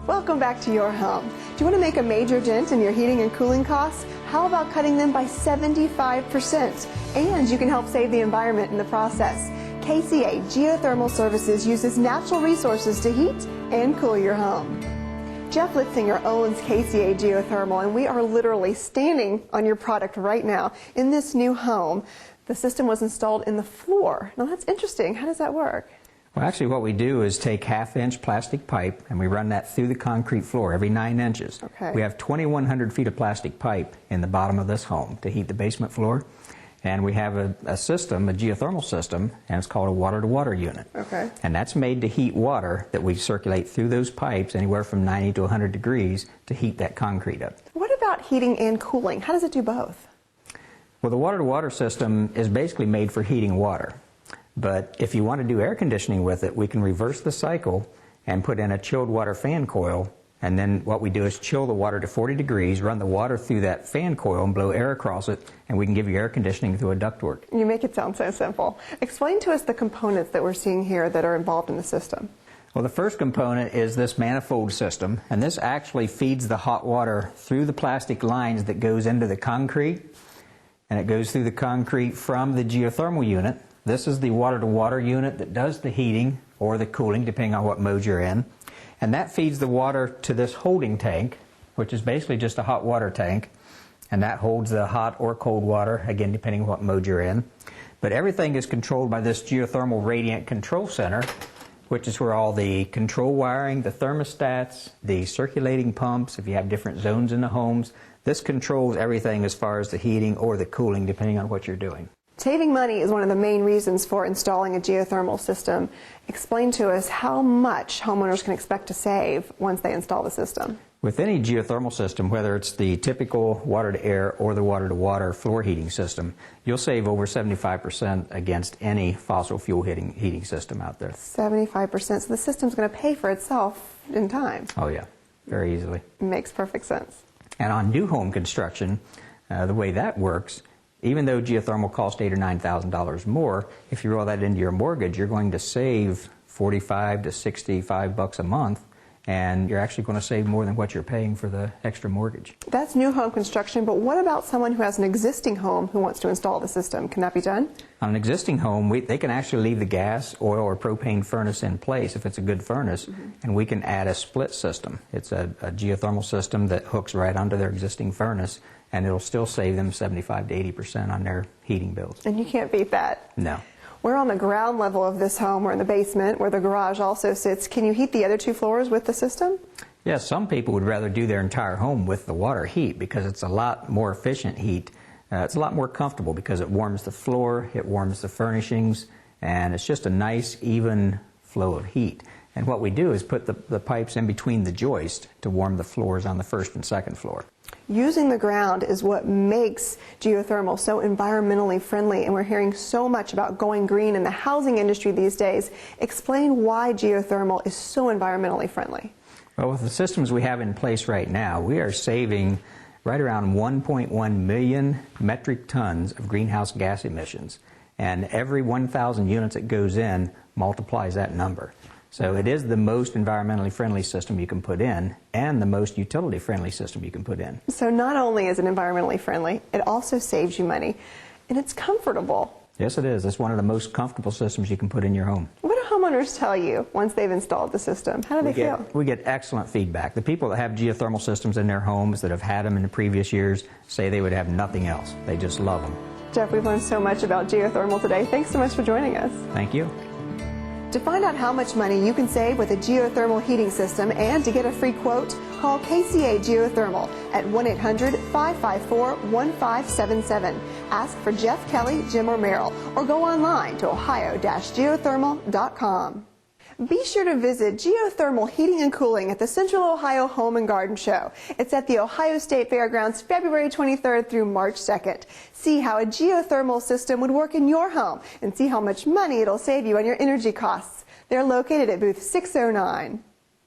Welcome back to your home. Do you want to make a major dent in your heating and cooling costs? How about cutting them by 75%? And you can help save the environment in the process. KCA Geothermal Services uses natural resources to heat and cool your home. Jeff Litzinger owns KCA Geothermal, and we are literally standing on your product right now in this new home. The system was installed in the floor. Now that's interesting. How does that work? Well, actually what we do is take half-inch plastic pipe and we run that through the concrete floor every 9 inches. Okay. We have 2,100 feet of plastic pipe in the bottom of this home to heat the basement floor. And we have a system, a geothermal system, and it's called a water-to-water unit. Okay. And that's made to heat water that we circulate through those pipes anywhere from 90 to 100 degrees to heat that concrete up. What about heating and cooling? How does it do both? Well, the water-to-water system is basically made for heating water. But if you want to do air conditioning with it, we can reverse the cycle and put in a chilled water fan coil. And then what we do is chill the water to 40 degrees, run the water through that fan coil and blow air across it, and we can give you air conditioning through a ductwork. You make it sound so simple. Explain to us the components that we're seeing here that are involved in the system. Well, the first component is this manifold system, and this actually feeds the hot water through the plastic lines that goes into the concrete, and it goes through the concrete from the geothermal unit. This is the water-to-water unit that does the heating or the cooling, depending on what mode you're in. And that feeds the water to this holding tank, which is basically just a hot water tank. And that holds the hot or cold water, again, depending on what mode you're in. But everything is controlled by this geothermal radiant control center, which is where all the control wiring, the thermostats, the circulating pumps, if you have different zones in the homes, this controls everything as far as the heating or the cooling, depending on what you're doing. Saving money is one of the main reasons for installing a geothermal system. Explain to us how much homeowners can expect to save once they install the system. With any geothermal system, whether it's the typical water-to-air or the water-to-water floor heating system, you'll save over 75% against any fossil fuel heating system out there. 75%. So the system's going to pay for itself in time. Oh yeah, very easily. Makes perfect sense. And on new home construction, the way that works, even though geothermal costs $8,000 or $9,000 more, if you roll that into your mortgage, you're going to save $45 to $65 a month, and you're actually going to save more than what you're paying for the extra mortgage. That's new home construction, but what about someone who has an existing home who wants to install the system? Can that be done? On an existing home, they can actually leave the gas, oil, or propane furnace in place if it's a good furnace, and we can add a split system. It's a geothermal system that hooks right onto their existing furnace, and it'll still save them 75 to 80% on their heating bills. And you can't beat that. No. We're on the ground level of this home. We're in the basement where the garage also sits. Can you heat the other 2 floors with the system? Yes, some people would rather do their entire home with the water heat because it's a lot more efficient heat. It's a lot more comfortable because it warms the floor, it warms the furnishings, and it's just a nice, even flow of heat. And what we do is put the pipes in between the joist to warm the floors on the 1st and 2nd floor. Using the ground is what makes geothermal so environmentally friendly, and we're hearing so much about going green in the housing industry these days. Explain why geothermal is so environmentally friendly. Well, with the systems we have in place right now, we are saving right around 1.1 million metric tons of greenhouse gas emissions. And every 1,000 units that goes in multiplies that number. So it is the most environmentally friendly system you can put in and the most utility friendly system you can put in. So not only is it environmentally friendly, it also saves you money, and it's comfortable. Yes, it is. It's one of the most comfortable systems you can put in your home. What do homeowners tell you once they've installed the system? How do they feel? We get excellent feedback. The people that have geothermal systems in their homes that have had them in the previous years say they would have nothing else. They just love them. Jeff, we've learned so much about geothermal today. Thanks so much for joining us. Thank you. To find out how much money you can save with a geothermal heating system and to get a free quote, call KCA Geothermal at 1-800-554-1577. Ask for Jeff Kelly, Jim, or Merrill, or go online to ohio-geothermal.com. Be sure to visit Geothermal Heating and Cooling at the Central Ohio Home and Garden Show. It's at the Ohio State Fairgrounds February 23rd through March 2nd. See how a geothermal system would work in your home and see how much money it'll save you on your energy costs. They're located at booth 609.